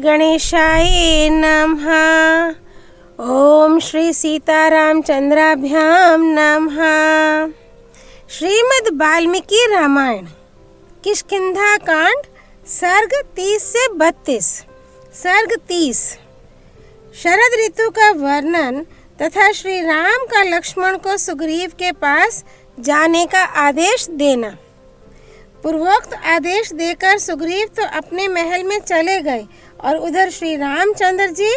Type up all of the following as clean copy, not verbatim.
गणेशाय नमः। ओम श्री सीतारामचंद्राभ्याम नमः। श्रीमद् वाल्मीकि रामायण किष्किंधा कांड सर्ग 30 से 32। सर्ग 30 शरद ऋतु का वर्णन तथा श्री राम का लक्ष्मण को सुग्रीव के पास जाने का आदेश देना। पूर्वोक्त आदेश देकर सुग्रीव तो अपने महल में चले गए और उधर श्री रामचंद्र जी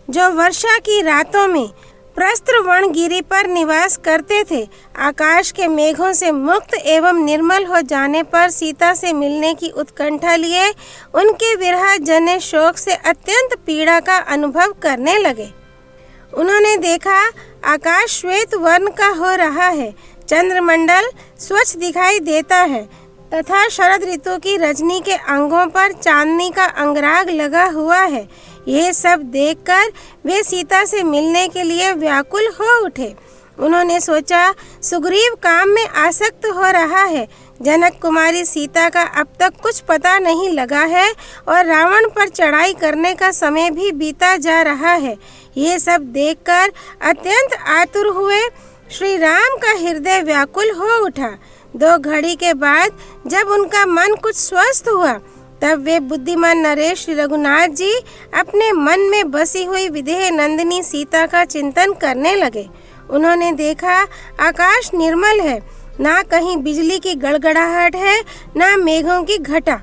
जो वर्षा की रातों में प्रस्त्र वनगिरी पर निवास करते थे, आकाश के मेघों से मुक्त एवं निर्मल हो जाने पर सीता से मिलने की उत्कंठा लिए उनके विरह जन्य शोक से अत्यंत पीड़ा का अनुभव करने लगे। उन्होंने देखा आकाश श्वेत वर्ण का हो रहा है, चंद्रमंडल स्वच्छ दिखाई देता है तथा शरद ऋतु की रजनी के अंगों पर चांदनी का अंगराग लगा हुआ है। ये सब देखकर वे सीता से मिलने के लिए व्याकुल हो उठे। उन्होंने सोचा सुग्रीव काम में आसक्त हो रहा है, जनक कुमारी सीता का अब तक कुछ पता नहीं लगा है और रावण पर चढ़ाई करने का समय भी बीता जा रहा है। ये सब देखकर अत्यंत आतुर हुए श्री राम का हृदय व्याकुल हो उठा। 2 घड़ी के बाद जब उनका मन कुछ स्वस्थ हुआ तब वे बुद्धिमान नरेश श्री रघुनाथ जी अपने मन में बसी हुई विदेह नंदिनी सीता का चिंतन करने लगे। उन्होंने देखा आकाश निर्मल है, ना कहीं बिजली की गड़गड़ाहट है, ना मेघों की घटा।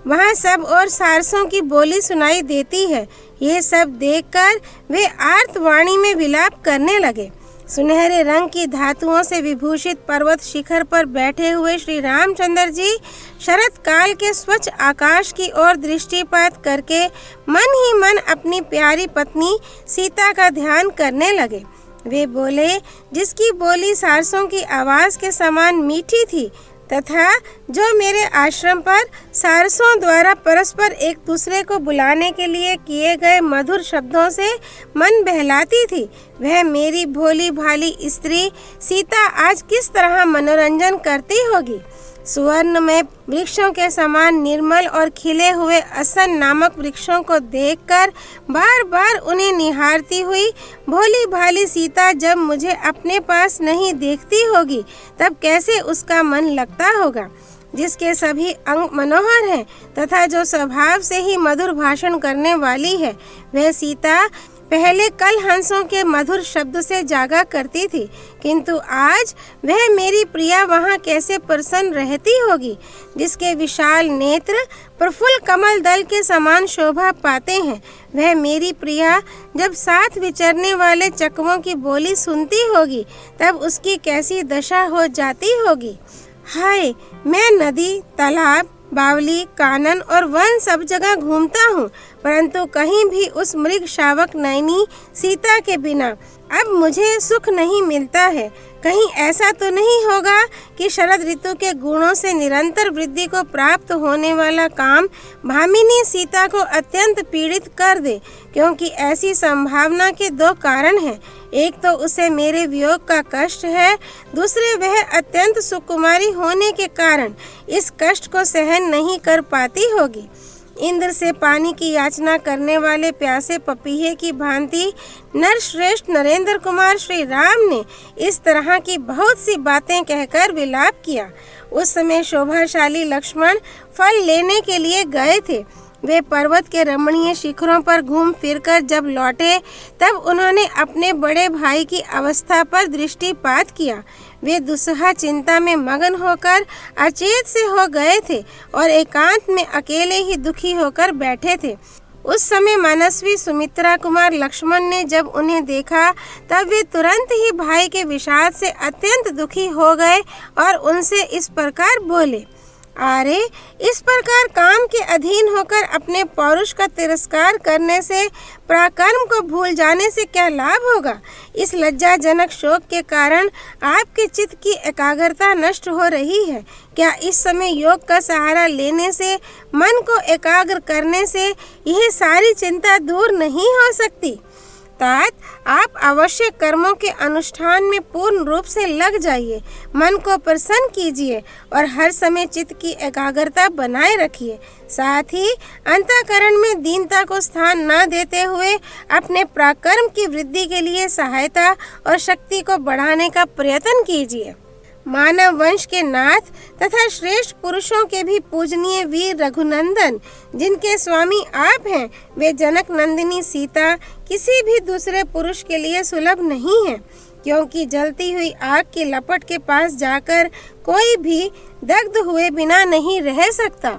वहाँ सब और सारसों की बोली सुनाई देती है। ये सब देखकर वे आर्तवाणी में विलाप करने लगे। सुनहरे रंग की धातुओं से विभूषित पर्वत शिखर पर बैठे हुए श्री रामचंद्र जी शरत काल के स्वच्छ आकाश की ओर दृष्टिपात करके मन ही मन अपनी प्यारी पत्नी सीता का ध्यान करने लगे। वे बोले, जिसकी बोली सारसों की आवाज के समान मीठी थी तथा जो मेरे आश्रम पर सारसों द्वारा परस्पर एक दूसरे को बुलाने के लिए किए गए मधुर शब्दों से मन बहलाती थी, वह मेरी भोली भाली स्त्री सीता आज किस तरह मनोरंजन करती होगी। सुवर्ण में वृक्षों के समान निर्मल और खिले हुए असन नामक वृक्षों को देखकर बार बार उन्हें निहारती हुई भोली भाली सीता जब मुझे अपने पास नहीं देखती होगी तब कैसे उसका मन लगता होगा। जिसके सभी अंग मनोहर हैं तथा जो स्वभाव से ही मधुर भाषण करने वाली है, वह सीता पहले कल हंसों के मधुर शब्द से जागा करती थी, किंतु आज वह मेरी प्रिया वहाँ कैसे प्रसन्न रहती होगी। जिसके विशाल नेत्र प्रफुल्ल कमल दल के समान शोभा पाते हैं, वह मेरी प्रिया जब साथ विचरने वाले चकवों की बोली सुनती होगी तब उसकी कैसी दशा हो जाती होगी। हाय, मैं नदी, तालाब, बावली, कानन और वन सब जगह घूमता हूँ, परंतु कहीं भी उस मृग शावक नयनी सीता के बिना अब मुझे सुख नहीं मिलता है। कहीं ऐसा तो नहीं होगा कि शरद ऋतु के गुणों से निरंतर वृद्धि को प्राप्त होने वाला काम भामिनी सीता को अत्यंत पीड़ित कर दे, क्योंकि ऐसी संभावना के 2 कारण हैं। एक तो उसे मेरे वियोग का कष्ट है, दूसरे वह अत्यंत सुकुमारी होने के कारण इस कष्ट को सहन नहीं कर पाती होगी। इंद्र से पानी की याचना करने वाले प्यासे पपीहे की भांति नरश्रेष्ठ नरेंद्र कुमार श्री राम ने इस तरह की बहुत सी बातें कहकर विलाप किया। उस समय शोभाशाली लक्ष्मण फल लेने के लिए गए थे। वे पर्वत के रमणीय शिखरों पर घूम फिरकर जब लौटे तब उन्होंने अपने बड़े भाई की अवस्था पर दृष्टिपात किया। वे दुस्सह चिंता में मगन होकर अचेत से हो गए थे और एकांत में अकेले ही दुखी होकर बैठे थे। उस समय मनस्वी सुमित्रा कुमार लक्ष्मण ने जब उन्हें देखा तब वे तुरंत ही भाई के विषाद से अत्यंत दुखी हो गए और उनसे इस प्रकार बोले, अरे, इस प्रकार काम के अधीन होकर अपने पौरुष का तिरस्कार करने से, पराक्रम को भूल जाने से क्या लाभ होगा। इस लज्जाजनक शोक के कारण आपके चित्त की एकाग्रता नष्ट हो रही है। क्या इस समय योग का सहारा लेने से, मन को एकाग्र करने से यह सारी चिंता दूर नहीं हो सकती। अर्थात आप अवश्य कर्मों के अनुष्ठान में पूर्ण रूप से लग जाइए, मन को प्रसन्न कीजिए और हर समय चित्त की एकाग्रता बनाए रखिए। साथ ही अंतःकरण में दीनता को स्थान न देते हुए अपने प्राकर्म की वृद्धि के लिए सहायता और शक्ति को बढ़ाने का प्रयत्न कीजिए। मानव वंश के नाथ तथा श्रेष्ठ पुरुषों के भी पूजनीय वीर रघुनंदन, जिनके स्वामी आप हैं, वे जनक नंदिनी सीता किसी भी दूसरे पुरुष के लिए सुलभ नहीं है, क्योंकि जलती हुई आग की लपट के पास जाकर कोई भी दग्ध हुए बिना नहीं रह सकता।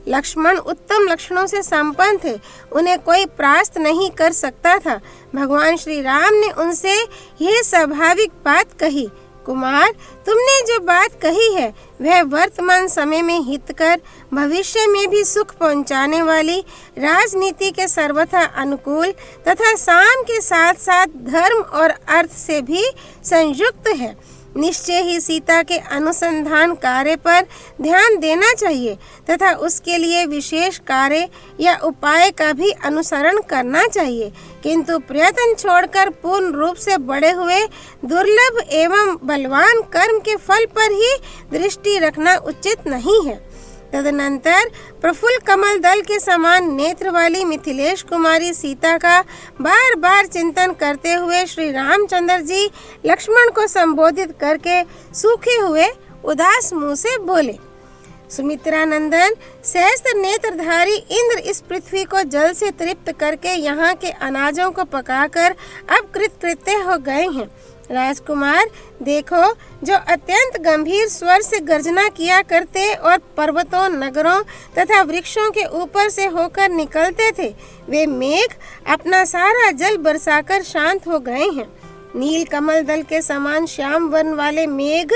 लक्ष्मण उत्तम लक्षणों से संपन्न थे, उन्हें कोई परास्त नहीं कर सकता था। भगवान श्री राम ने उनसे यह स्वाभाविक बात कही, कुमार, तुमने जो बात कही है वह वर्तमान समय में हितकर, भविष्य में भी सुख पहुंचाने वाली, राजनीति के सर्वथा अनुकूल तथा साम के साथ साथ धर्म और अर्थ से भी संयुक्त है। निश्चय ही सीता के अनुसंधान कार्य पर ध्यान देना चाहिए तथा उसके लिए विशेष कार्य या उपाय का भी अनुसरण करना चाहिए, किंतु प्रयत्न छोड़कर पूर्ण रूप से बढ़े हुए दुर्लभ एवं बलवान कर्म के फल पर ही दृष्टि रखना उचित नहीं है। तदनंतर प्रफुल्ल कमल दल के समान नेत्र वाली मिथिलेश कुमारी सीता का बार बार चिंतन करते हुए श्री रामचंद्र जी लक्ष्मण को संबोधित करके सूखे हुए उदास मुंह से बोले, सुमित्रा नंदन, सहस्त्र नेत्रधारी इंद्र इस पृथ्वी को जल से तृप्त करके यहाँ के अनाजों को पकाकर अब कृतकृत्य हो गए हैं। राजकुमार, देखो, जो अत्यंत गंभीर स्वर से गर्जना किया करते और पर्वतों, नगरों तथा वृक्षों के ऊपर से होकर निकलते थे, वे मेघ अपना सारा जल बरसाकर शांत हो गए हैं। नील कमल दल के समान श्याम वर्ण वाले मेघ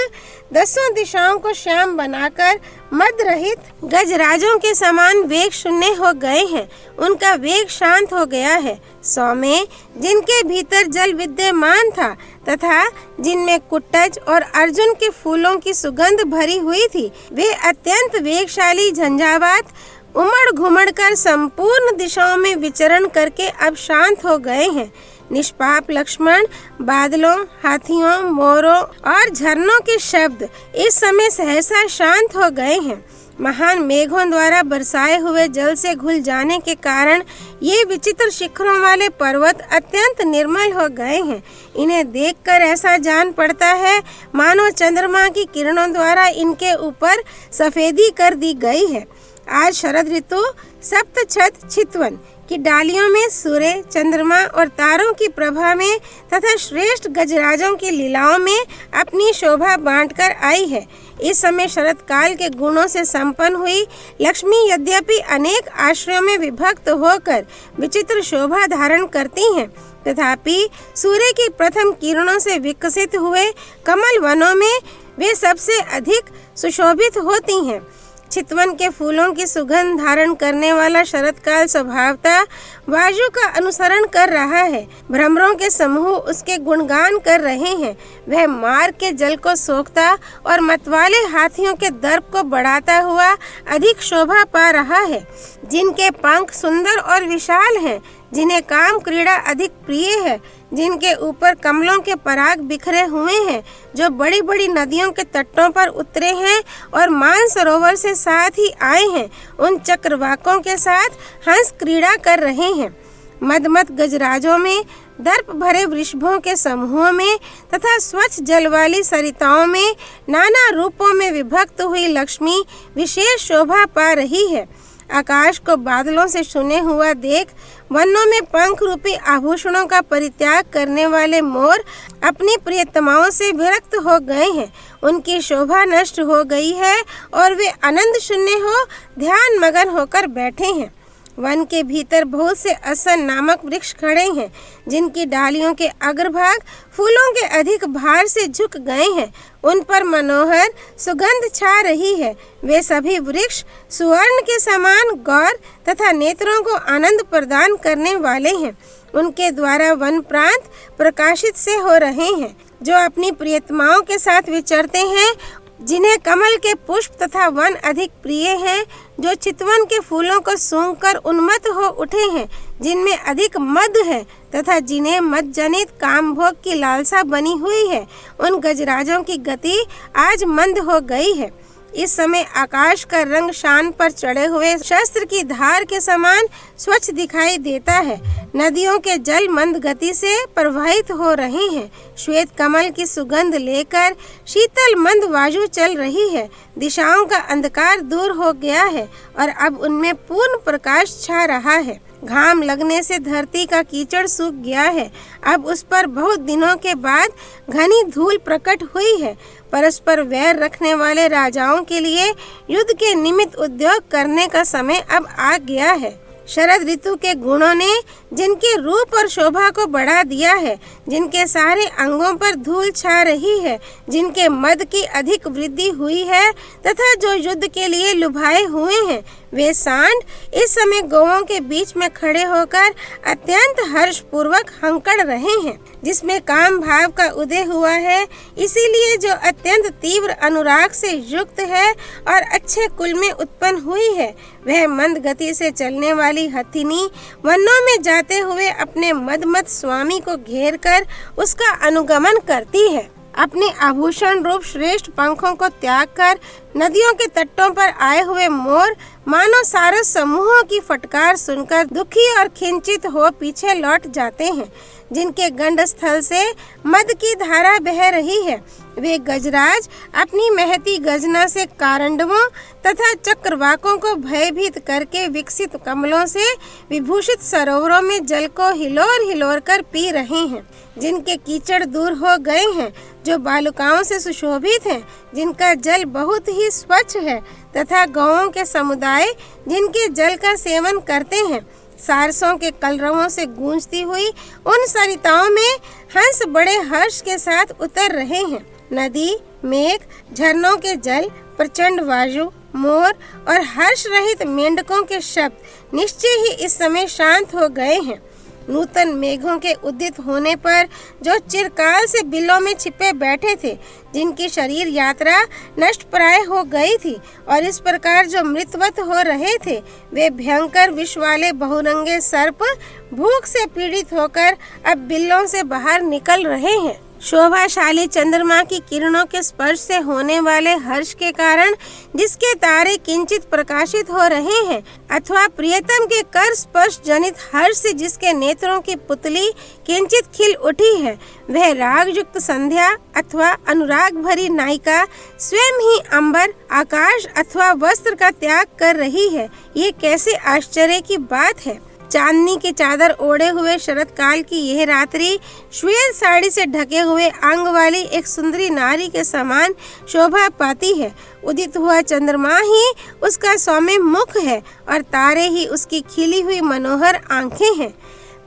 10 दिशाओं को श्याम बनाकर मद रहित गजराजों के समान वेग शून्य हो गए हैं, उनका वेग शांत हो गया है। सौम्य, जिनके भीतर जल विद्यमान था तथा जिनमें कुट्टज और अर्जुन के फूलों की सुगंध भरी हुई थी, वे अत्यंत वेगशाली झंझावात उमड़ घुमड़ कर संपूर्ण दिशाओं में विचरण करके अब शांत हो गए हैं। निष्पाप लक्ष्मण, बादलों, हाथियों, मोरों और झरनों के शब्द इस समय सहसा शांत हो गए हैं। महान मेघों द्वारा बरसाए हुए जल से घुल जाने के कारण ये विचित्र शिखरों वाले पर्वत अत्यंत निर्मल हो गए हैं। इन्हें देखकर ऐसा जान पड़ता है मानो चंद्रमा की किरणों द्वारा इनके ऊपर सफेदी कर दी गई है। आज शरद ऋतु सप्तछत चितवन की डालियों में सूर्य, चंद्रमा और तारों की प्रभा में तथा श्रेष्ठ गजराजों की लीलाओं में अपनी शोभा बांटकर आई है। इस समय शरद काल के गुणों से संपन्न हुई लक्ष्मी यद्यपि अनेक आश्रयों में विभक्त होकर विचित्र शोभा धारण करती हैं, तथापि सूर्य की प्रथम किरणों से विकसित हुए कमल वनों में वे सबसे अधिक सुशोभित होती हैं। चितवन के फूलों की सुगंध धारण करने वाला शरद काल स्वभावतः वायु का अनुसरण कर रहा है। भ्रमरों के समूह उसके गुणगान कर रहे हैं। वह मार्ग के जल को सोखता और मतवाले हाथियों के दर्प को बढ़ाता हुआ अधिक शोभा पा रहा है। जिनके पंख सुंदर और विशाल हैं, जिन्हें काम क्रीड़ा अधिक प्रिय है, जिनके ऊपर कमलों के पराग बिखरे हुए हैं, जो बड़ी बड़ी नदियों के तटों पर उतरे हैं और मानसरोवर से साथ ही आए हैं, उन चक्रवाकों के साथ हंस क्रीड़ा कर रहे हैं। मदमत गजराजों में, दर्प भरे वृषभों के समूहों में तथा स्वच्छ जल वाली सरिताओं में नाना रूपों में विभक्त हुई लक्ष्मी विशेष शोभा पा रही है। आकाश को बादलों से सुने हुआ देख वनों में पंख रूपी आभूषणों का परित्याग करने वाले मोर अपनी प्रियतमाओं से विरक्त हो गए हैं। उनकी शोभा नष्ट हो गई है और वे आनंद शून्य हो ध्यान मगन होकर बैठे हैं। वन के भीतर बहुत से असन नामक वृक्ष खड़े हैं, जिनकी डालियों के अग्रभाग फूलों के अधिक भार से झुक गए हैं। उन पर मनोहर सुगंध छा रही है। वे सभी वृक्ष सुवर्ण के समान गौर तथा नेत्रों को आनंद प्रदान करने वाले हैं। उनके द्वारा वन प्रांत प्रकाशित से हो रहे हैं। जो अपनी प्रियतमाओं के साथ विचरते हैं, जिन्हें कमल के पुष्प तथा वन अधिक प्रिय हैं, जो चितवन के फूलों को सूंघकर उन्मत्त हो उठे हैं, जिनमें अधिक मद है तथा जिन्हें मद जनित काम भोग की लालसा बनी हुई है, उन गजराजों की गति आज मंद हो गई है। इस समय आकाश का रंग शान पर चढ़े हुए शस्त्र की धार के समान स्वच्छ दिखाई देता है। नदियों के जल मंद गति से प्रवाहित हो रहे हैं। श्वेत कमल की सुगंध लेकर शीतल मंद वायु चल रही है। दिशाओं का अंधकार दूर हो गया है और अब उनमें पूर्ण प्रकाश छा रहा है। घाम लगने से धरती का कीचड़ सूख गया है। अब उस पर बहुत दिनों के बाद घनी धूल प्रकट हुई है। परस्पर वैर रखने वाले राजाओं के लिए युद्ध के निमित्त उद्योग करने का समय अब आ गया है। शरद ऋतु के गुणों ने जिनके रूप और शोभा को बढ़ा दिया है, जिनके सारे अंगों पर धूल छा रही है, जिनके मद की अधिक वृद्धि हुई है तथा जो युद्ध के लिए लुभाए हुए हैं, वे सांड इस समय गौओं के बीच में खड़े होकर अत्यंत हर्षपूर्वक हंकड़ रहे हैं। जिसमें काम भाव का उदय हुआ है, इसीलिए जो अत्यंत तीव्र अनुराग से युक्त है और अच्छे कुल में उत्पन्न हुई है, वह मंद गति से चलने वाली हथिनी वनों में जाते हुए अपने मदमत स्वामी को घेर कर उसका अनुगमन करती है। अपने आभूषण रूप श्रेष्ठ पंखों को त्याग कर नदियों के तटों पर आए हुए मोर मानो सारस समूहों की फटकार सुनकर दुखी और खिंचित हो पीछे लौट जाते हैं। जिनके गंड स्थल से मद की धारा बह रही है, वे गजराज अपनी महती गर्जना से कारंडवों तथा चक्रवाकों को भयभीत करके विकसित कमलों से विभूषित सरोवरों में जल को हिलोर हिलोर कर पी रहे हैं। जिनके कीचड़ दूर हो गए हैं, जो बालुकाओं से सुशोभित हैं, जिनका जल बहुत ही स्वच्छ है तथा गौओं के समुदाय जिनके जल का सेवन करते हैं, सारसों के कलरवों से गूंजती हुई उन सरिताओं में हंस बड़े हर्ष के साथ उतर रहे हैं। नदी, मेघ, झरनों के जल, प्रचंड वायु, मोर और हर्ष रहित मेंढकों के शब्द निश्चय ही इस समय शांत हो गए हैं। नूतन मेघों के उदित होने पर जो चिरकाल से बिलों में छिपे बैठे थे, जिनकी शरीर यात्रा नष्ट प्राय हो गई थी और इस प्रकार जो मृतवत हो रहे थे, वे भयंकर विष वाले बहुरंगे सर्प भूख से पीड़ित होकर अब बिलों से बाहर निकल रहे हैं। शोभाशाली चंद्रमा की किरणों के स्पर्श से होने वाले हर्ष के कारण जिसके तारे किंचित प्रकाशित हो रहे हैं, अथवा प्रियतम के कर स्पर्श जनित हर्ष से जिसके नेत्रों की पुतली किंचित खिल उठी है, वह राग युक्त संध्या अथवा अनुराग भरी नायिका स्वयं ही अंबर, आकाश अथवा वस्त्र का त्याग कर रही है। ये कैसे आश्चर्य की बात है। चांदनी की चादर ओढ़े हुए शरद काल की यह रात्रि श्वेत साड़ी से ढके हुए अंग वाली एक सुंदरी नारी के समान शोभा पाती है। उदित हुआ चंद्रमा ही उसका सौम्य मुख है और तारे ही उसकी खिली हुई मनोहर आंखें हैं।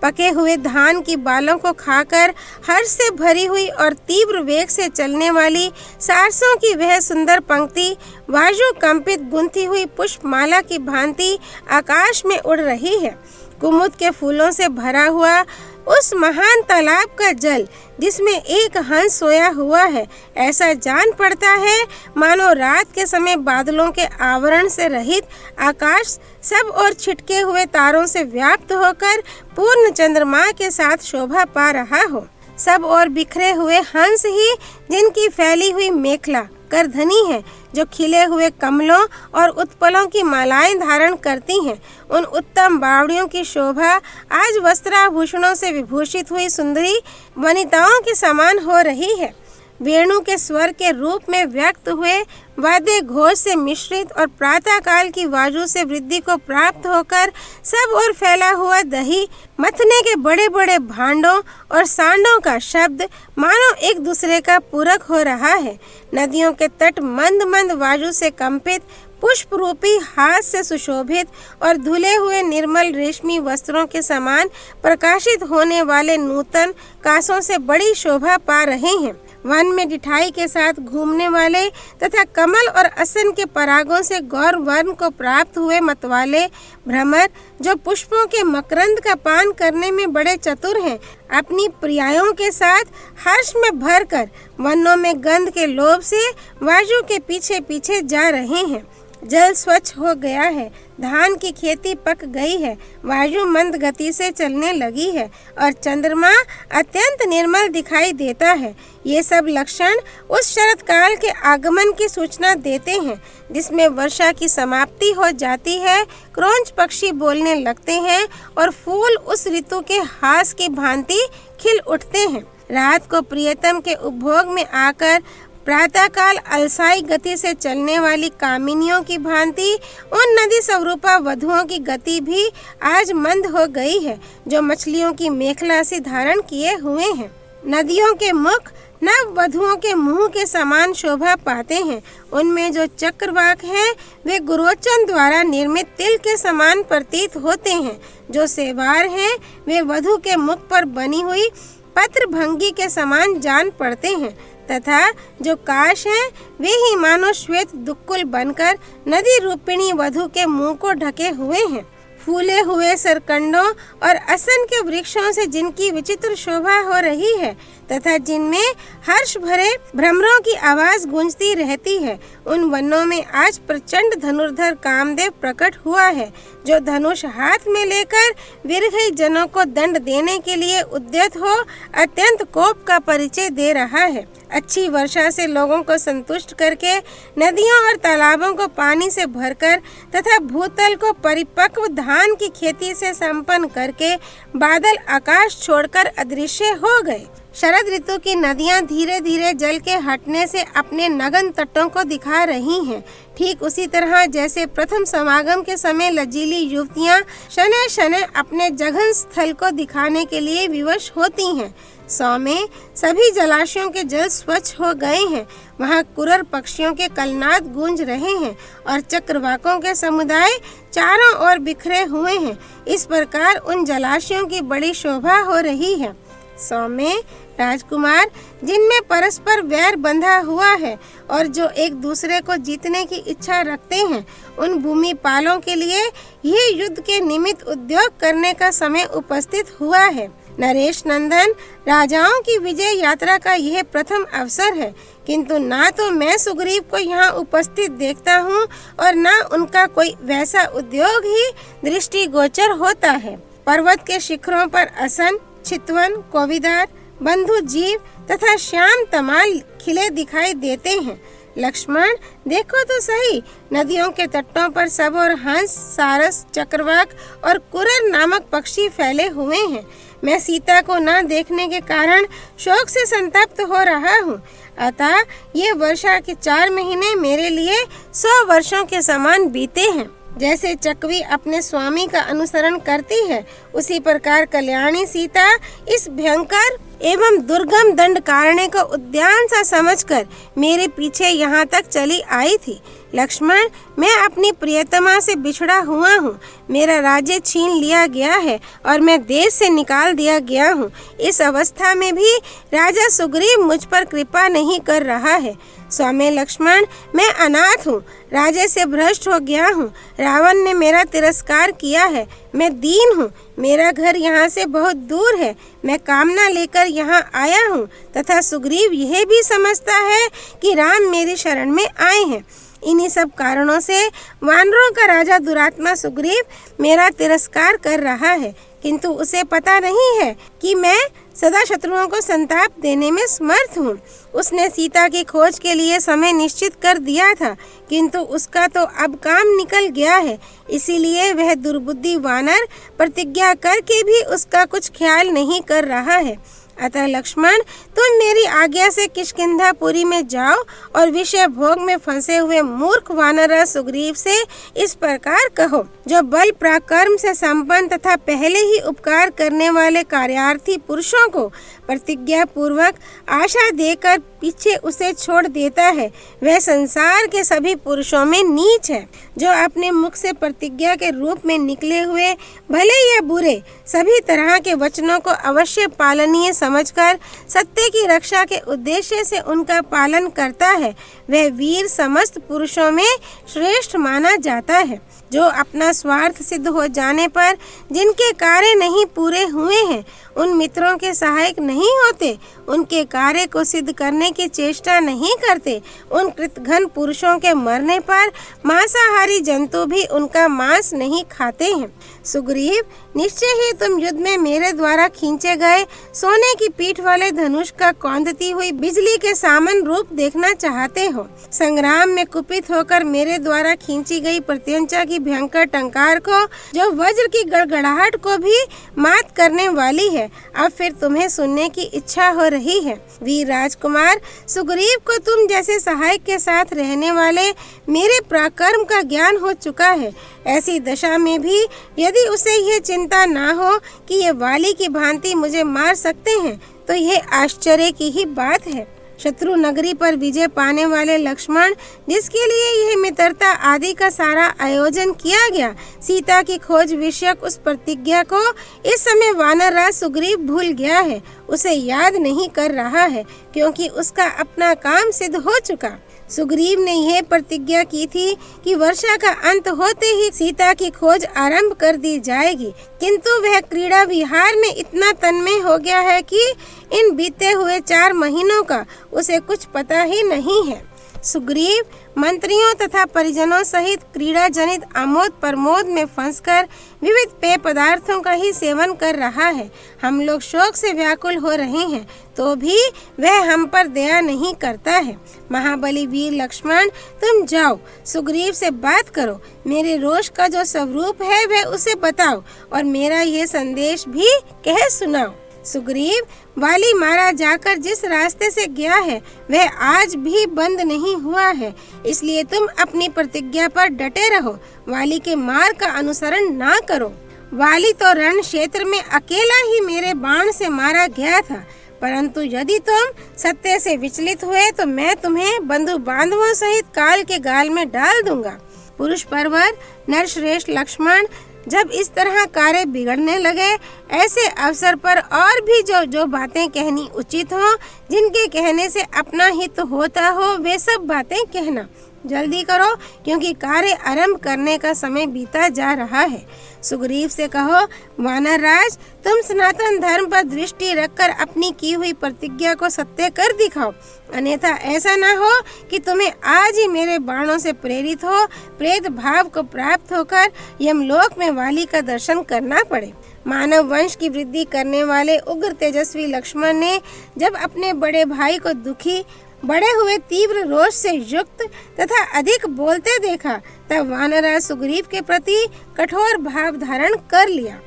पके हुए धान की बालों को खाकर हर्ष से भरी हुई और तीव्र वेग से चलने वाली सारसों की वह सुंदर पंक्ति वायु कंपित गुंथी हुई पुष्पमाला की भांति आकाश में उड़ रही है। कुमुद के फूलों से भरा हुआ उस महान तालाब का जल जिसमें एक हंस सोया हुआ है, ऐसा जान पड़ता है मानो रात के समय बादलों के आवरण से रहित आकाश सब और छिटके हुए तारों से व्याप्त होकर पूर्ण चंद्रमा के साथ शोभा पा रहा हो। सब और बिखरे हुए हंस ही जिनकी फैली हुई मेखला करधनी है, जो खिले हुए कमलों और उत्पलों की मालाएं धारण करती हैं। उन उत्तम बावड़ियों की शोभा आज वस्त्राभूषणों से विभूषित हुई सुंदरी वनिताओं के समान हो रही है। वेणु के स्वर के रूप में व्यक्त हुए वाद्य घोष से मिश्रित और प्रातः काल की वायु से वृद्धि को प्राप्त होकर सब और फैला हुआ दही मथने के बड़े बड़े भांडों और सांडों का शब्द मानो एक दूसरे का पूरक हो रहा है। नदियों के तट मंद मंद वायु से कंपित पुष्प रूपी हाथ से सुशोभित और धुले हुए निर्मल रेशमी वस्त्रों के समान प्रकाशित होने वाले नूतन कासों से बड़ी शोभा पा रहे हैं। वन में डिठाई के साथ घूमने वाले तथा कमल और असन के परागों से गौर वर्ण को प्राप्त हुए मतवाले भ्रमर, जो पुष्पों के मकरंद का पान करने में बड़े चतुर हैं, अपनी प्रियाओं के साथ हर्ष में भरकर वनों में गंध के लोभ से वायु के पीछे पीछे जा रहे हैं। जल स्वच्छ हो गया है, धान की खेती पक गई है, वायु मंद गति से चलने लगी है और चंद्रमा अत्यंत निर्मल दिखाई देता है। ये सब लक्षण उस शरद काल के आगमन की सूचना देते हैं जिसमें वर्षा की समाप्ति हो जाती है, क्रोंच पक्षी बोलने लगते हैं और फूल उस ऋतु के हास की भांति खिल उठते हैं। रात को प्रियतम के उपभोग में आकर प्रातःकाल अलसाई गति से चलने वाली कामिनियों की भांति उन नदी स्वरूपा वधुओं की गति भी आज मंद हो गई है, जो मछलियों की मेखला सी धारण किए हुए हैं। नदियों के मुख नव वधुओं के मुंह के समान शोभा पाते हैं। उनमें जो चक्रवाक हैं वे गुरोचन द्वारा निर्मित तिल के समान प्रतीत होते हैं। जो सेवार हैं वे वधु के मुख पर बनी हुई पत्र भंगी के समान जान पड़ते हैं तथा जो काश हैं वे ही मानो श्वेत दुक्कुल बनकर नदी रूपिणी वधु के मुंह को ढके हुए हैं। फूले हुए सरकंडों और असन के वृक्षों से जिनकी विचित्र शोभा हो रही है तथा जिनमें हर्ष भरे भ्रमरों की आवाज गूंजती रहती है, उन वनों में आज प्रचंड धनुर्धर कामदेव प्रकट हुआ है, जो धनुष हाथ में लेकर विरही जनों को दंड देने के लिए उद्यत हो अत्यंत कोप का परिचय दे रहा है। अच्छी वर्षा से लोगों को संतुष्ट करके नदियों और तालाबों को पानी से भरकर तथा भूतल को परिपक्व धान की खेती से संपन्न करके बादल आकाश छोड़कर अदृश्य हो गए। शरद ऋतु की नदियां धीरे धीरे जल के हटने से अपने नगन तटों को दिखा रही हैं। ठीक उसी तरह जैसे प्रथम समागम के समय लजीली युवतियां शनै शनै अपने जघन स्थल को दिखाने के लिए विवश होती हैं। सौ में सभी जलाशयों के जल स्वच्छ हो गए हैं। वहाँ कुरर पक्षियों के कलनाद गूंज रहे हैं और चक्रवाकों के समुदाय चारों ओर बिखरे हुए हैं। इस प्रकार उन जलाशयों की बड़ी शोभा हो रही है। सौ में राजकुमार जिनमें परस्पर वैर बंधा हुआ है और जो एक दूसरे को जीतने की इच्छा रखते हैं, उन भूमि पालों के लिए ये युद्ध के निमित्त उद्योग करने का समय उपस्थित हुआ है। नरेश नंदन राजाओं की विजय यात्रा का यह प्रथम अवसर है, किंतु ना तो मैं सुग्रीव को यहाँ उपस्थित देखता हूँ और ना उनका कोई वैसा उद्योग ही दृष्टि गोचर होता है। पर्वत के शिखरों पर असन, चितवन, कोविदार, बंधु जीव तथा श्याम तमाल खिले दिखाई देते हैं। लक्ष्मण देखो तो सही, नदियों के तटों पर सब और हंस, सारस, चक्रवाक और कुरर नामक पक्षी फैले हुए हैं। मैं सीता को न देखने के कारण शोक से संतप्त हो रहा हूँ। अतः ये वर्षा के 4 महीने मेरे लिए 100 वर्षों के समान बीते हैं। जैसे चकवी अपने स्वामी का अनुसरण करती है, उसी प्रकार कल्याणी सीता इस भयंकर एवं दुर्गम दंडकारण्य को उद्यान सा समझकर मेरे पीछे यहाँ तक चली आई थी। लक्ष्मण, मैं अपनी प्रियतमा से बिछड़ा हुआ हूँ। मेरा राज्य छीन लिया गया है और मैं देश से निकाल दिया गया हूँ। इस अवस्था में भी राजा सुग्रीव मुझ पर कृपा नहीं कर रहा है। स्वामी लक्ष्मण, मैं अनाथ हूँ, राजे से भ्रष्ट हो गया हूँ। रावण ने मेरा तिरस्कार किया है। मैं दीन हूँ, मेरा घर यहाँ से बहुत दूर है। मैं कामना लेकर यहाँ आया हूँ तथा सुग्रीव यह भी समझता है कि राम मेरी शरण में आए हैं। इन्हीं सब कारणों से वानरों का राजा दुरात्मा सुग्रीव मेरा तिरस्कार कर रहा है, किंतु उसे पता नहीं है कि मैं सदा शत्रुओं को संताप देने में समर्थ हूँ। उसने सीता की खोज के लिए समय निश्चित कर दिया था, किंतु उसका तो अब काम निकल गया है। इसीलिए वह दुर्बुद्धि वानर प्रतिज्ञा करके भी उसका कुछ ख्याल नहीं कर रहा है। अतः लक्ष्मण, तुम मेरी आज्ञा से किष्किंधापुरी में जाओ और विषय भोग में फंसे हुए मूर्ख वानर सुग्रीव से इस प्रकार कहो, जो बल पराक्रम से संपन्न तथा पहले ही उपकार करने वाले कार्यार्थी पुरुषों को प्रतिज्ञा पूर्वक आशा देकर पीछे उसे छोड़ देता है, वह संसार के सभी पुरुषों में नीच है। जो अपने मुख से प्रतिज्ञा के रूप में निकले हुए भले या बुरे सभी तरह के वचनों को अवश्य पालनीय समझकर सत्य की रक्षा के उद्देश्य से उनका पालन करता है, वह वीर समस्त पुरुषों में श्रेष्ठ माना जाता है। जो अपना स्वार्थ सिद्ध हो जाने पर जिनके कार्य नहीं पूरे हुए हैं उन मित्रों के सहायक नहीं होते, उनके कार्य को सिद्ध करने की चेष्टा नहीं करते, उन कृतघ्न पुरुषों के मरने पर मांसाहारी जंतु भी उनका मांस नहीं खाते हैं। सुग्रीव, निश्चय ही तुम युद्ध में मेरे द्वारा खींचे गए सोने की पीठ वाले धनुष का कौंधती हुई बिजली के सामन रूप देखना चाहते हो। संग्राम में कुपित होकर मेरे द्वारा खींची गई प्रत्यंचा की भयंकर टंकार को, जो वज्र की गड़गड़ाहट को भी मात करने वाली है, अब फिर तुम्हें सुनने की इच्छा हो रही है। वीर राजकुमार, सुग्रीव को तुम जैसे सहायक के साथ रहने वाले मेरे पराक्रम का ज्ञान हो चुका है। ऐसी दशा में भी यदि उसे यह चिंता ना हो कि ये वाली की भांति मुझे मार सकते हैं तो यह आश्चर्य की ही बात है। शत्रु नगरी पर विजय पाने वाले लक्ष्मण, जिसके लिए यह मित्रता आदि का सारा आयोजन किया गया, सीता की खोज विषयक उस प्रतिज्ञा को इस समय वानरराज सुग्रीव भूल गया है, उसे याद नहीं कर रहा है, क्योंकि उसका अपना काम सिद्ध हो चुका। सुग्रीव ने यह प्रतिज्ञा की थी कि वर्षा का अंत होते ही सीता की खोज आरंभ कर दी जाएगी, किंतु वह क्रीड़ा विहार में इतना तन्मय हो गया है कि इन बीते हुए 4 महीनों का उसे कुछ पता ही नहीं है। सुग्रीव मंत्रियों तथा परिजनों सहित क्रीड़ा जनित आमोद प्रमोद में फंसकर विविध पेय पदार्थों का ही सेवन कर रहा है। हम लोग शोक से व्याकुल हो रहे हैं तो भी वह हम पर दया नहीं करता है। महाबली वीर लक्ष्मण, तुम जाओ, सुग्रीव से बात करो, मेरे रोष का जो स्वरूप है वह उसे बताओ और मेरा यह संदेश भी कह सुनाओ। सुग्रीव, वाली मारा जाकर जिस रास्ते से गया है वह आज भी बंद नहीं हुआ है, इसलिए तुम अपनी प्रतिज्ञा पर डटे रहो, वाली के मार्ग का अनुसरण ना करो। वाली तो रण क्षेत्र में अकेला ही मेरे बाण से मारा गया था, परंतु यदि तुम सत्य से विचलित हुए तो मैं तुम्हें बंधु बांधवों सहित काल के गाल में डाल दूंगा। पुरुष परवर नरश्रेष्ठ लक्ष्मण, जब इस तरह कार्य बिगड़ने लगे, ऐसे अवसर पर और भी जो बातें कहनी उचित हो, जिनके कहने से अपना हित होता हो, वे सब बातें कहना। जल्दी करो, क्योंकि कार्य आरंभ करने का समय बीता जा रहा है। सुग्रीव से कहो, वानरराज, तुम सनातन धर्म पर दृष्टि रखकर अपनी की हुई प्रतिज्ञा को सत्य कर दिखाओ, अन्यथा ऐसा न हो कि तुम्हें आज ही मेरे बाणों से प्रेरित हो प्रेत भाव को प्राप्त होकर यमलोक में वाली का दर्शन करना पड़े। मानव वंश की वृद्धि करने वाले उग्र तेजस्वी लक्ष्मण ने जब अपने बड़े भाई को दुखी, बड़े हुए तीव्र रोष से युक्त तथा अधिक बोलते देखा, तब वानरराज सुग्रीव के प्रति कठोर भाव धारण कर लिया।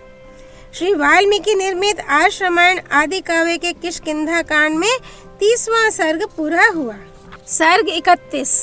श्री वाल्मीकि निर्मित आर्ष रामायण आदि काव्य के किष्किंधा कांड में 30वां सर्ग पूरा हुआ। सर्ग 31।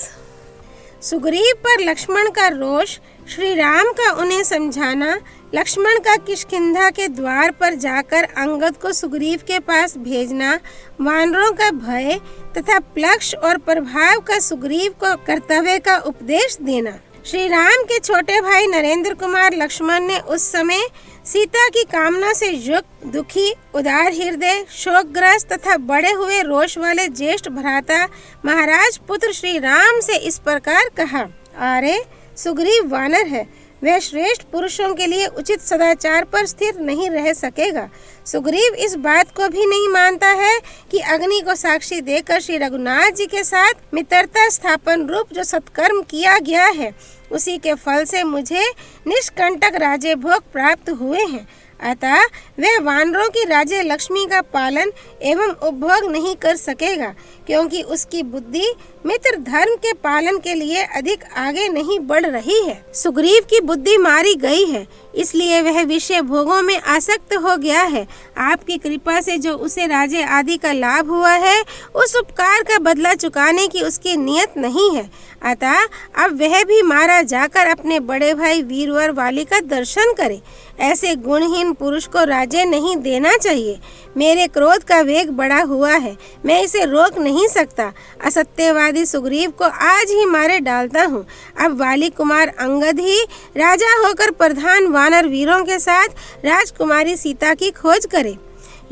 सुग्रीव पर लक्ष्मण का रोष, श्री राम का उन्हें समझाना, लक्ष्मण का किष्किंधा के द्वार पर जाकर अंगद को सुग्रीव के पास भेजना, वानरों का भय तथा प्लक्ष और प्रभाव का सुग्रीव को कर्तव्य का उपदेश देना। श्री राम के छोटे भाई नरेंद्र कुमार लक्ष्मण ने उस समय सीता की कामना से युक्त, दुखी, उदार हृदय, शोकग्रस्त तथा बड़े हुए रोष वाले ज्येष्ठ भ्राता महाराज पुत्र श्री राम से इस प्रकार कहा, अरे सुग्रीव वानर है, वह श्रेष्ठ पुरुषों के लिए उचित सदाचार पर स्थिर नहीं रह सकेगा। सुग्रीव इस बात को भी नहीं मानता है कि अग्नि को साक्षी देकर श्री रघुनाथ जी के साथ मित्रता स्थापन रूप जो सत्कर्म किया गया है, उसी के फल से मुझे निष्कंटक राज्य भोग प्राप्त हुए हैं। अतः वह वानरों की राज्य लक्ष्मी का पालन एवं उपभोग नहीं कर सकेगा, क्योंकि उसकी बुद्धि मित्र धर्म के पालन के लिए अधिक आगे नहीं बढ़ रही है। सुग्रीव की बुद्धि मारी गई है, इसलिए वह विषय भोगों में आसक्त हो गया है। आपकी कृपा से जो उसे राज्य आदि का लाभ हुआ है, उस उपकार का बदला चुकाने की उसकी नियत नहीं है। अतः अब वह भी मारा जाकर अपने बड़े भाई वीरवर वाली का दर्शन करे। ऐसे गुणहीन पुरुष को राज्य नहीं देना चाहिए। मेरे क्रोध का वेग बढ़ा हुआ है, मैं इसे रोक नहीं सकता। असत्यवादी सुग्रीव को आज ही मारे डालता हूँ। अब वाली कुमार अंगद ही राजा होकर प्रधान वानर वीरों के साथ राजकुमारी सीता की खोज करे।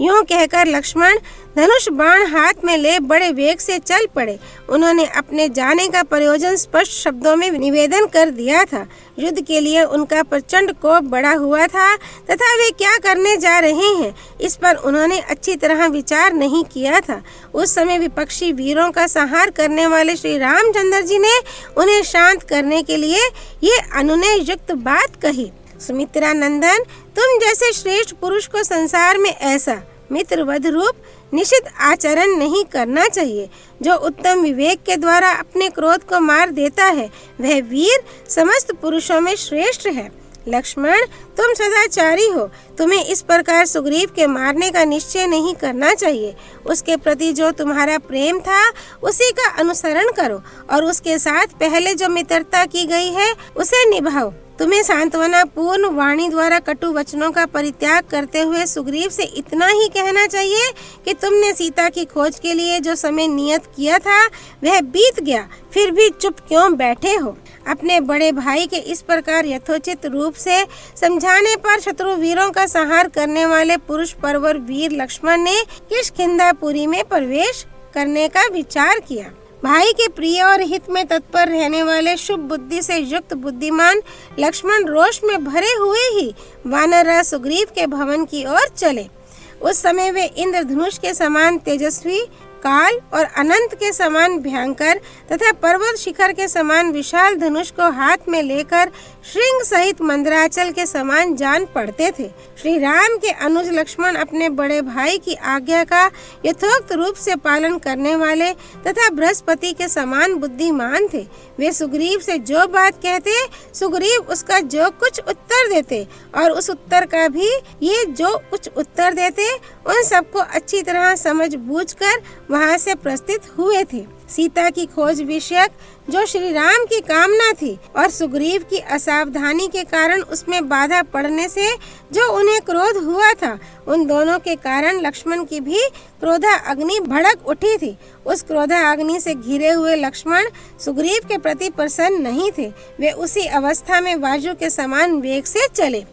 यूं कहकर लक्ष्मण धनुष बाण हाथ में ले बड़े वेग से चल पड़े। उन्होंने अपने जाने का प्रयोजन स्पष्ट शब्दों में निवेदन कर दिया था। युद्ध के लिए उनका प्रचंड कोप बढ़ा हुआ था तथा वे क्या करने जा रहे हैं इस पर उन्होंने अच्छी तरह विचार नहीं किया था। उस समय विपक्षी वीरों का संहार करने वाले श्री रामचंद्र जी ने उन्हें शांत करने के लिए ये अनुनय युक्त बात कही। सुमित्रा नंदन, तुम जैसे श्रेष्ठ पुरुष को संसार में ऐसा मित्रवध रूप निश्चित आचरण नहीं करना चाहिए। जो उत्तम विवेक के द्वारा अपने क्रोध को मार देता है वह वीर समस्त पुरुषों में श्रेष्ठ है। लक्ष्मण, तुम सदाचारी हो, तुम्हें इस प्रकार सुग्रीव के मारने का निश्चय नहीं करना चाहिए। उसके प्रति जो तुम्हारा प्रेम था उसी का अनुसरण करो और उसके साथ पहले जो मित्रता की गई है उसे निभाओ। तुम्हें सांत्वना पूर्ण वाणी द्वारा कटु वचनों का परित्याग करते हुए सुग्रीव से इतना ही कहना चाहिए कि तुमने सीता की खोज के लिए जो समय नियत किया था वह बीत गया, फिर भी चुप क्यों बैठे हो। अपने बड़े भाई के इस प्रकार यथोचित रूप से समझाने पर शत्रु वीरों का संहार करने वाले पुरुष परवर वीर लक्ष्मण ने किष्किंधापुरी में प्रवेश करने का विचार किया। भाई के प्रिय और हित में तत्पर रहने वाले शुभ बुद्धि से युक्त बुद्धिमान लक्ष्मण रोष में भरे हुए ही वानरराज सुग्रीव के भवन की ओर चले। उस समय वे इंद्रधनुष के समान तेजस्वी, काल और अनंत के समान भयंकर तथा पर्वत शिखर के समान विशाल धनुष को हाथ में लेकर श्रृंग सहित मंदराचल के समान जान पड़ते थे। श्री राम के अनुज लक्ष्मण अपने बड़े भाई की आज्ञा का यथोक्त रूप से पालन करने वाले तथा बृहस्पति के समान बुद्धिमान थे। वे सुग्रीव से जो बात कहते सुग्रीव उसका जो कुछ उत्तर देते और उस उत्तर का भी ये जो कुछ उत्तर देते उन सबको अच्छी तरह समझ बूझकर वहां से प्रस्थित हुए थे। सीता की खोज विषयक जो श्री राम की कामना थी और सुग्रीव की असावधानी के कारण उसमें बाधा पड़ने से जो उन्हें क्रोध हुआ था, उन दोनों के कारण लक्ष्मण की भी क्रोधा अग्नि भड़क उठी थी। उस क्रोधा अग्नि से घिरे हुए लक्ष्मण सुग्रीव के प्रति प्रसन्न नहीं थे। वे उसी अवस्था में वायु के समान वेग से चले।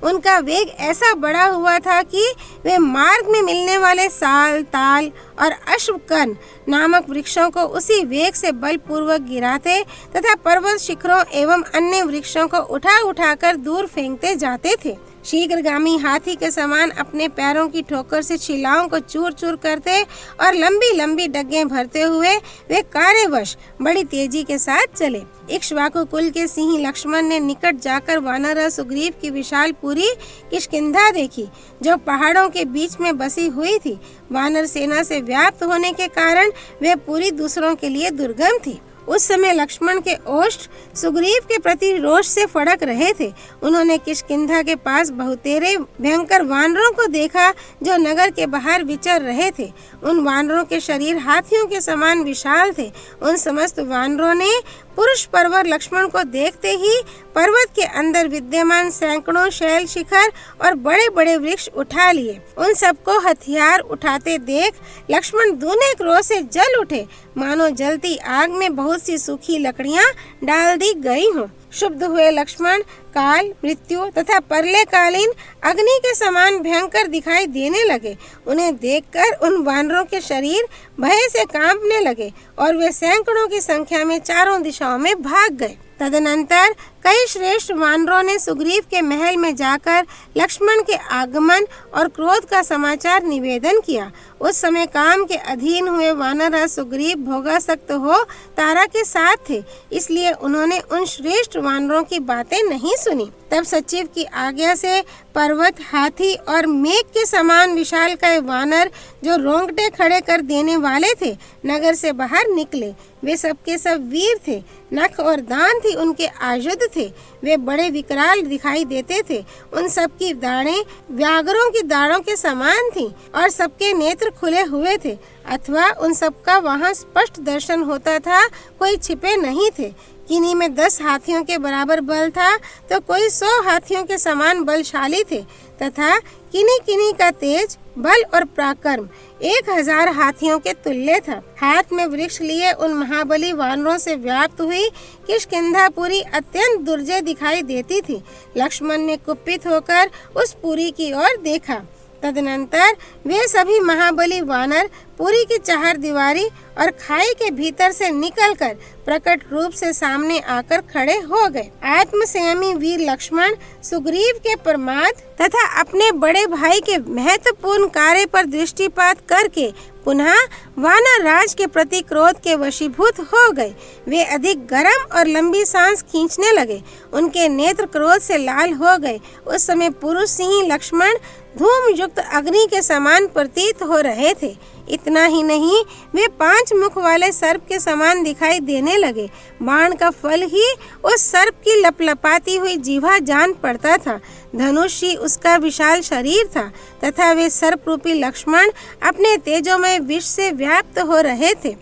उनका वेग ऐसा बढ़ा हुआ था कि वे मार्ग में मिलने वाले साल, ताल और अश्वकर्ण नामक वृक्षों को उसी वेग से बलपूर्वक गिराते तथा पर्वत शिखरों एवं अन्य वृक्षों को उठा उठाकर दूर फेंकते जाते थे। शीघ्रगामी हाथी के समान अपने पैरों की ठोकर से शिलाओं को चूर चूर करते और लंबी लंबी डग्गे भरते हुए वे कार्यवश बड़ी तेजी के साथ चले। इक्ष्वाकु कुल के सिंह लक्ष्मण ने निकट जाकर वानर सुग्रीव की विशाल पुरी किष्किंधा देखी, जो पहाड़ों के बीच में बसी हुई थी। वानर सेना से व्याप्त होने के कारण वे पूरी दूसरों के लिए दुर्गम थी। उस समय लक्ष्मण के ओष्ठ सुग्रीव के प्रति रोष से फड़क रहे थे। उन्होंने किष्किंधा के पास बहुतेरे भयंकर वानरों को देखा जो नगर के बाहर विचर रहे थे। उन वानरों के शरीर हाथियों के समान विशाल थे। उन समस्त वानरों ने पुरुष परवर लक्ष्मण को देखते ही पर्वत के अंदर विद्यमान सैकड़ों शैल शिखर और बड़े बड़े वृक्ष उठा लिए। उन सबको हथियार उठाते देख लक्ष्मण दूने क्रोध से जल उठे, मानो जलती आग में बहुत सी सूखी लकड़ियां डाल दी गई हों। क्षुब्ध हुए लक्ष्मण काल, मृत्यु तथा परलेकालीन अग्नि के समान भयंकर दिखाई देने लगे। उन्हें देखकर उन वानरों के शरीर भय से कांपने लगे और वे सैकड़ों की संख्या में चारों दिशाओं में भाग गए। तदनंतर कई श्रेष्ठ वानरों ने सुग्रीव के महल में जाकर लक्ष्मण के आगमन और क्रोध का समाचार निवेदन किया। उस समय काम के अधीन हुए वानरराज सुग्रीव भोगासक्त हो तारा के साथ थे, इसलिए उन्होंने उन श्रेष्ठ वानरों की बातें नहीं सुनी। तब सचिव की आज्ञा से पर्वत, हाथी और मेघ के समान विशालकाय वानर जो रोंगटे खड़े कर देने वाले थे नगर से बाहर निकले। वे सबके सब वीर थे, नख और दांत ही उनके आयुध थे। वे बड़े विकराल दिखाई देते थे। उन सब की दाढ़ें व्याघ्रों की दाढ़ों के समान थीं और सबके नेत्र खुले हुए थे, अथवा उन सबका वहां स्पष्ट दर्शन होता था, कोई छिपे नहीं थे। किन्हीं में 10 हाथियों के बराबर बल था तो कोई 100 हाथियों के समान बलशाली थे, तथा किन्हीं किन्हीं का तेज, बल और पराक्रम 1000 हाथियों के तुल्य था। हाथ में वृक्ष लिए उन महाबली वानरों से व्याप्त हुई किष्किंधापुरी अत्यंत दुर्जय दिखाई देती थी। लक्ष्मण ने कुपित होकर उस पुरी की ओर देखा। तदनंतर वे सभी महाबली वानर पुरी की चारदीवारी और खाई के भीतर से निकलकर प्रकट रूप से सामने आकर खड़े हो गए। आत्मसंयमी वीर लक्ष्मण सुग्रीव के प्रमाद तथा अपने बड़े भाई के महत्वपूर्ण कार्य पर दृष्टिपात करके पुनः वानर राज के प्रति क्रोध के वशीभूत हो गए। वे अधिक गर्म और लंबी सांस खींचने लगे। उनके नेत्र क्रोध से लाल हो गए। उस समय पुरुष सिंह लक्ष्मण धूम युक्त अग्नि के समान प्रतीत हो रहे थे। इतना ही नहीं, वे 5 मुख वाले सर्प के समान दिखाई देने लगे। बाण का फल ही उस सर्प की लपलपाती हुई जीवा जान पड़ता था। धनुष ही उसका विशाल शरीर था तथा वे सर्प रूपी लक्ष्मण अपने तेजोमय विष से व्याप्त हो रहे थे।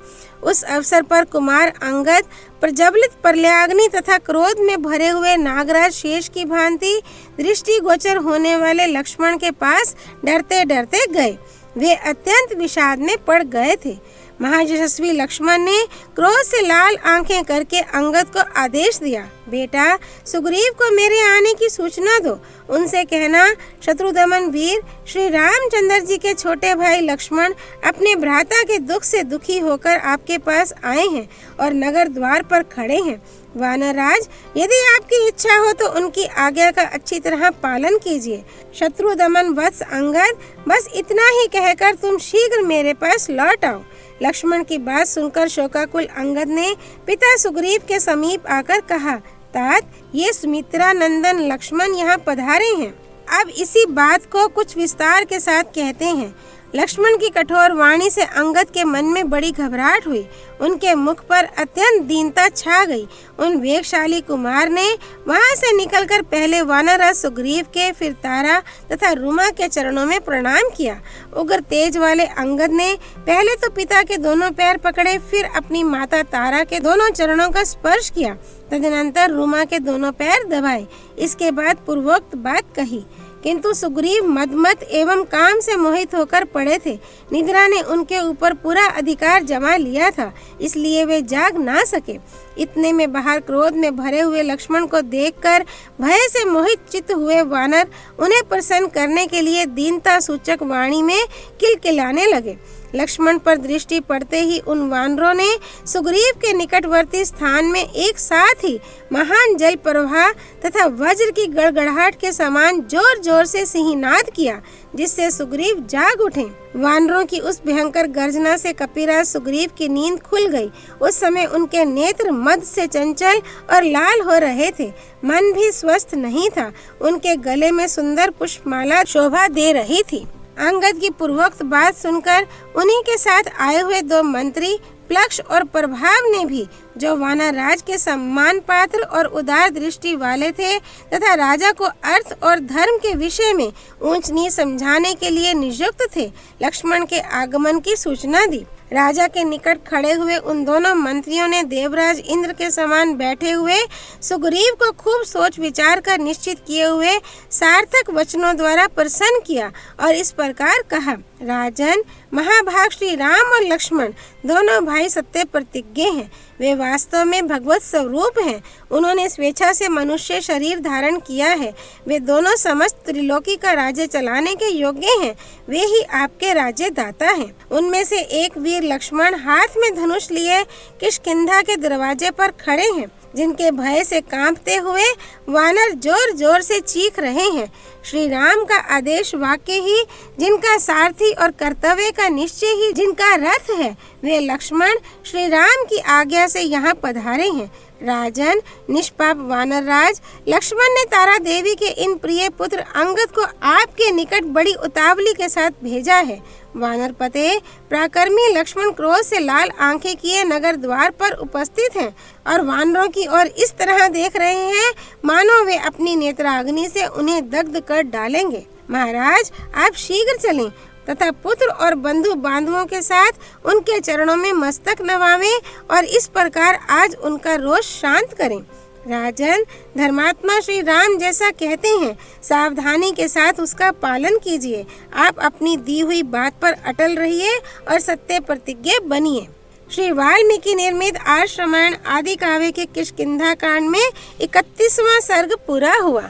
उस अवसर पर कुमार अंगद प्रज्वलित प्रलयाग्नि तथा क्रोध में भरे हुए नागराज शेष की भांति दृष्टिगोचर होने वाले लक्ष्मण के पास डरते डरते गए। वे अत्यंत विषाद में पड़ गए थे। महायशस्वी लक्ष्मण ने क्रोध से लाल आंखें करके अंगद को आदेश दिया, बेटा सुग्रीव को मेरे आने की सूचना दो। उनसे कहना, शत्रुदमन वीर श्री रामचंद्र जी के छोटे भाई लक्ष्मण अपने भ्राता के दुख से दुखी होकर आपके पास आए हैं और नगर द्वार पर खड़े हैं। वानरराज, यदि आपकी इच्छा हो तो उनकी आज्ञा का अच्छी तरह पालन कीजिए। शत्रुदमन वत्स अंगद, बस इतना ही कहकर तुम शीघ्र मेरे पास लौट आओ। लक्ष्मण की बात सुनकर शोकाकुल अंगद ने पिता सुग्रीव के समीप आकर कहा, तात ये सुमित्रा नंदन लक्ष्मण यहाँ पधारे हैं। अब इसी बात को कुछ विस्तार के साथ कहते हैं। लक्ष्मण की कठोर वाणी से अंगद के मन में बड़ी घबराहट हुई। उनके मुख पर अत्यंत दीनता छा गई। उन वेगशाली कुमार ने वहां से निकलकर पहले वानरराज सुग्रीव के, फिर तारा तथा रुमा के चरणों में प्रणाम किया। उग्र तेज वाले अंगद ने पहले तो पिता के दोनों पैर पकड़े, फिर अपनी माता तारा के दोनों चरणों का स्पर्श किया। तदनंतर रुमा के दोनों पैर दबाए। इसके बाद पूर्वोक्त बात कही, किंतु सुग्रीव मदमत एवं काम से मोहित होकर पड़े थे। निद्रा ने उनके ऊपर पूरा अधिकार जमा लिया था, इसलिए वे जाग ना सके। इतने में बाहर क्रोध में भरे हुए लक्ष्मण को देखकर भय से मोहित चित्त हुए वानर उन्हें प्रसन्न करने के लिए दीनता सूचक वाणी में किलकिलाने लगे। लक्ष्मण पर दृष्टि पड़ते ही उन वानरों ने सुग्रीव के निकटवर्ती स्थान में एक साथ ही महान जल प्रवाह तथा वज्र की गड़गड़ाहट के समान जोर जोर से सिंहनाद किया, जिससे सुग्रीव जाग उठे। वानरों की उस भयंकर गर्जना से कपिराज सुग्रीव की नींद खुल गई। उस समय उनके नेत्र मद से चंचल और लाल हो रहे थे। मन भी स्वस्थ नहीं था। उनके गले में सुंदर पुष्पमाला शोभा दे रही थी। अंगद की पूर्वोक्त बात सुनकर उन्हीं के साथ आए हुए 2 मंत्री प्लक्ष और प्रभाव ने भी, जो वानरराज के सम्मान पात्र और उदार दृष्टि वाले थे तथा राजा को अर्थ और धर्म के विषय में ऊंच नीच समझाने के लिए नियुक्त थे, लक्ष्मण के आगमन की सूचना दी। राजा के निकट खड़े हुए उन दोनों मंत्रियों ने देवराज इंद्र के समान बैठे हुए सुग्रीव को खूब सोच विचार कर निश्चित किए हुए सार्थक वचनों द्वारा प्रसन्न किया और इस प्रकार कहा, राजन, महाभाग श्री राम और लक्ष्मण दोनों भाई सत्य प्रतिज्ञ हैं। वे वास्तव में भगवत स्वरूप हैं। उन्होंने स्वेच्छा से मनुष्य शरीर धारण किया है। वे दोनों समस्त त्रिलोकी का राज्य चलाने के योग्य हैं। वे ही आपके राज्य दाता हैं। उनमें से एक वीर लक्ष्मण हाथ में धनुष लिए किष्किंधा के दरवाजे पर खड़े हैं, जिनके भय से कांपते हुए वानर जोर जोर से चीख रहे हैं। श्री राम का आदेश वाक्य ही जिनका सारथी और कर्तव्य का निश्चय ही जिनका रथ है, वे लक्ष्मण श्री राम की आज्ञा से यहाँ पधारे हैं। राजन, निष्पाप वानरराज, लक्ष्मण ने तारा देवी के इन प्रिय पुत्र अंगद को आपके निकट बड़ी उतावली के साथ भेजा है। वानरपते, प्राकर्मी लक्ष्मण क्रोध से लाल आंखें किए नगर द्वार पर उपस्थित हैं और वानरों की ओर इस तरह देख रहे हैं मानो वे अपनी नेत्राग्नि से उन्हें दग्ध कर डालेंगे। महाराज, आप शीघ्र चलें तथा पुत्र और बंधु बांधवों के साथ उनके चरणों में मस्तक नवावें और इस प्रकार आज उनका रोष शांत करें। राजन, धर्मात्मा श्री राम जैसा कहते हैं, सावधानी के साथ उसका पालन कीजिए। आप अपनी दी हुई बात पर अटल रहिए और सत्य प्रतिज्ञ बनिए। श्री वाल्मीकि निर्मित आर्ष रामायण आदि काव्य के किष्किंधा कांड में 31वां सर्ग पूरा हुआ।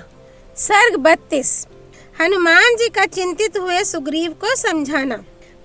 सर्ग 32। हनुमान जी का चिंतित हुए सुग्रीव को समझाना।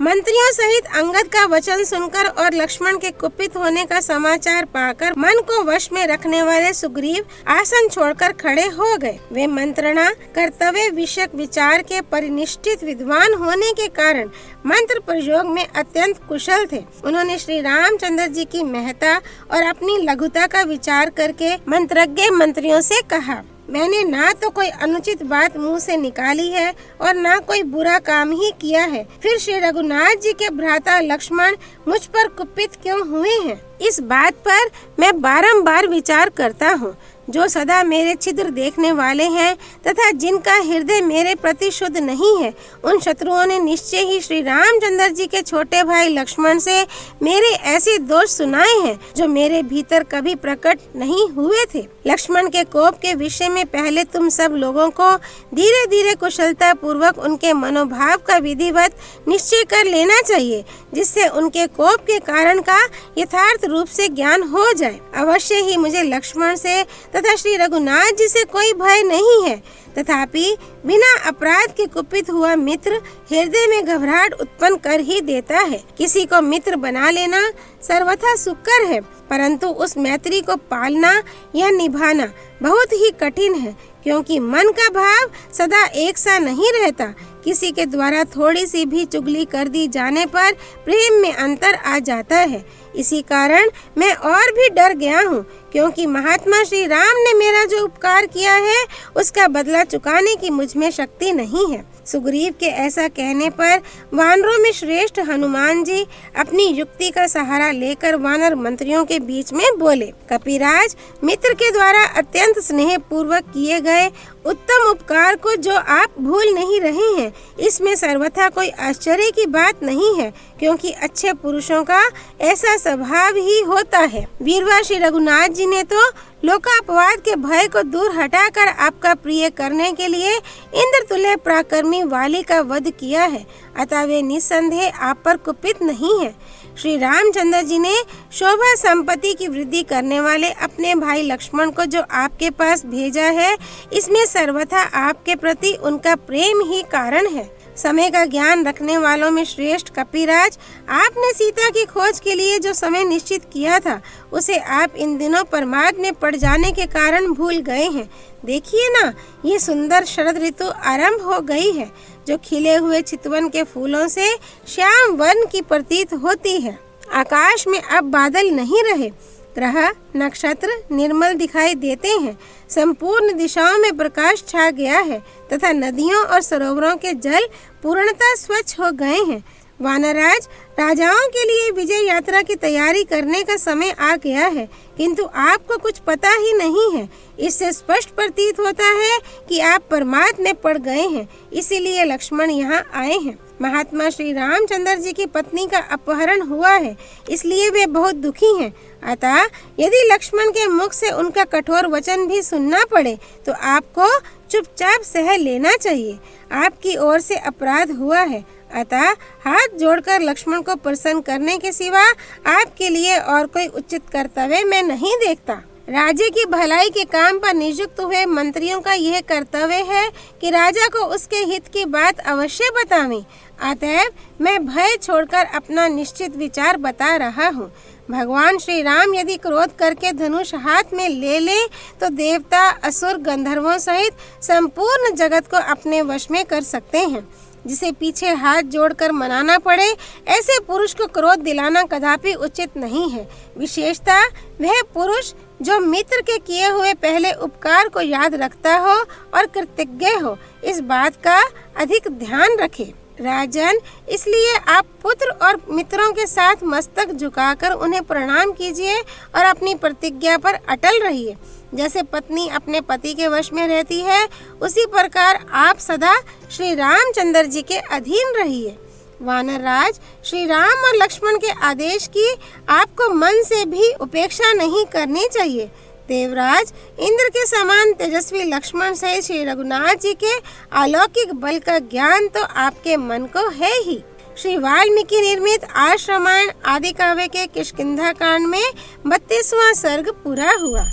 मंत्रियों सहित अंगद का वचन सुनकर और लक्ष्मण के कुपित होने का समाचार पाकर मन को वश में रखने वाले सुग्रीव आसन छोड़कर खड़े हो गए। वे मंत्रणा कर्तव्य विषयक विचार के परिनिष्ठित विद्वान होने के कारण मंत्र प्रयोग में अत्यंत कुशल थे। उन्होंने श्री रामचंद्र जी की महत्ता और अपनी लघुता का विचार करके मंत्रज्ञ मंत्रियों से कहा, मैंने ना तो कोई अनुचित बात मुंह से निकाली है और ना कोई बुरा काम ही किया है। फिर श्री रघुनाथ जी के भ्राता लक्ष्मण मुझ पर कुपित क्यों हुए हैं? इस बात पर मैं बारंबार विचार करता हूँ। जो सदा मेरे छिद्र देखने वाले हैं तथा जिनका हृदय मेरे प्रति शुद्ध नहीं है, उन शत्रुओं ने निश्चय ही श्री रामचंद्र जी के छोटे भाई लक्ष्मण से मेरे ऐसे दोष सुनाए हैं जो मेरे भीतर कभी प्रकट नहीं हुए थे। लक्ष्मण के कोप के विषय में पहले तुम सब लोगों को धीरे धीरे कुशलता पूर्वक उनके मनोभाव का विधिवत निश्चय कर लेना चाहिए, जिससे उनके कोप के कारण का यथार्थ रूप से ज्ञान हो जाए। अवश्य ही मुझे लक्ष्मण से तथा श्री रघुनाथ जी से कोई भय नहीं है, तथापि बिना अपराध के कुपित हुआ मित्र हृदय में घबराहट उत्पन्न कर ही देता है। किसी को मित्र बना लेना सर्वथा सुकर है, परंतु उस मैत्री को पालना या निभाना बहुत ही कठिन है, क्योंकि मन का भाव सदा एक सा नहीं रहता। किसी के द्वारा थोड़ी सी भी चुगली कर दी जाने पर प्रेम में अंतर आ जाता है। इसी कारण मैं और भी डर गया हूँ, क्योंकि महात्मा श्री राम ने मेरा जो उपकार किया है उसका बदला चुकाने की मुझ में शक्ति नहीं है। सुग्रीव के ऐसा कहने पर वानरों में श्रेष्ठ हनुमान जी अपनी युक्ति का सहारा लेकर वानर मंत्रियों के बीच में बोले, कपिराज, मित्र के द्वारा अत्यंत स्नेह पूर्वक किए गए उत्तम उपकार को जो आप भूल नहीं रहे हैं, इसमें सर्वथा कोई आश्चर्य की बात नहीं है, क्योंकि अच्छे पुरुषों का ऐसा स्वभाव ही होता है। वीरवा श्री रघुनाथ जी ने तो लोकापवाद के भय को दूर हटाकर आपका प्रिय करने के लिए इंद्र तुल्य पराक्रमी वाली का वध किया है, अतः वे निस्संदेह आप पर कुपित नहीं है। श्री रामचंद्र जी ने शोभा संपत्ति की वृद्धि करने वाले अपने भाई लक्ष्मण को जो आपके पास भेजा है, इसमें सर्वथा आपके प्रति उनका प्रेम ही कारण है। समय का ज्ञान रखने वालों में श्रेष्ठ कपिराज, आपने सीता की खोज के लिए जो समय निश्चित किया था, उसे आप इन दिनों प्रमाद में पड़ जाने के कारण भूल गए हैं। देखिए ना, ये सुंदर शरद ऋतु आरंभ हो गई है, जो खिले हुए चितवन के फूलों से श्याम वर्ण की प्रतीत होती है। आकाश में अब बादल नहीं रहे, ग्रह नक्षत्र निर्मल दिखाई देते हैं, संपूर्ण दिशाओं में प्रकाश छा गया है तथा नदियों और सरोवरों के जल पूर्णतः स्वच्छ हो गए हैं। वानराज, राजाओं के लिए विजय यात्रा की तैयारी करने का समय आ गया है, किंतु आपको कुछ पता ही नहीं है। इससे स्पष्ट प्रतीत होता है कि आप प्रमाद में पड़ गए हैं, इसीलिए लक्ष्मण यहाँ आए हैं। महात्मा श्री रामचंद्र जी की पत्नी का अपहरण हुआ है, इसलिए वे बहुत दुखी हैं। अतः यदि लक्ष्मण के मुख से उनका कठोर वचन भी सुनना पड़े तो आपको चुपचाप सह लेना चाहिए। आपकी ओर से अपराध हुआ है, अतः हाथ जोड़कर लक्ष्मण को प्रसन्न करने के सिवा आपके लिए और कोई उचित कर्तव्य मैं नहीं देखता। राज्य की भलाई के काम पर नियुक्त हुए मंत्रियों का यह कर्तव्य है कि राजा को उसके हित की बात अवश्य बतावें। अतएव मैं भय छोड़कर अपना निश्चित विचार बता रहा हूँ। भगवान श्री राम यदि क्रोध करके धनुष हाथ में ले लें तो देवता, असुर, गंधर्वों सहित संपूर्ण जगत को अपने वश में कर सकते हैं। जिसे पीछे हाथ जोड़कर मनाना पड़े, ऐसे पुरुष को क्रोध दिलाना कदापि उचित नहीं है। विशेषतः वह पुरुष जो मित्र के किए हुए पहले उपकार को याद रखता हो और कृतज्ञ हो, इस बात का अधिक ध्यान रखे। राजन, इसलिए आप पुत्र और मित्रों के साथ मस्तक झुकाकर उन्हें प्रणाम कीजिए और अपनी प्रतिज्ञा पर अटल रहिए। जैसे पत्नी अपने पति के वश में रहती है, उसी प्रकार आप सदा श्री रामचंद्र जी के अधीन रहिए। वानर राज, श्री राम और लक्ष्मण के आदेश की आपको मन से भी उपेक्षा नहीं करनी चाहिए। देवराज, इंद्र के समान तेजस्वी लक्ष्मण सहित श्री रघुनाथ जी के अलौकिक बल का ज्ञान तो आपके मन को है ही। श्री वाल्मीकि निर्मित आर्ष रामायण आदि काव्य के किष्किंधा कांड में 32वां सर्ग पूरा हुआ।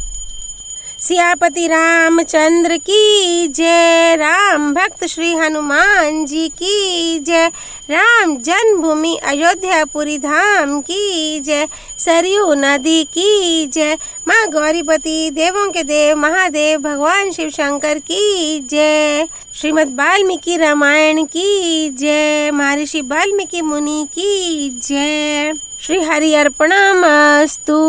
सियापति रामचंद्र की जय। राम भक्त श्री हनुमान जी की जय। राम जन्मभूमि अयोध्यापुरी धाम की जय। सरयू नदी की जय। माँ गौरीपति देवों के देव महादेव भगवान शिव शंकर की जय। श्रीमद् वाल्मीकि रामायण की जय। महर्षि वाल्मीकि मुनि की जय। श्री हरि अर्पणमस्तु।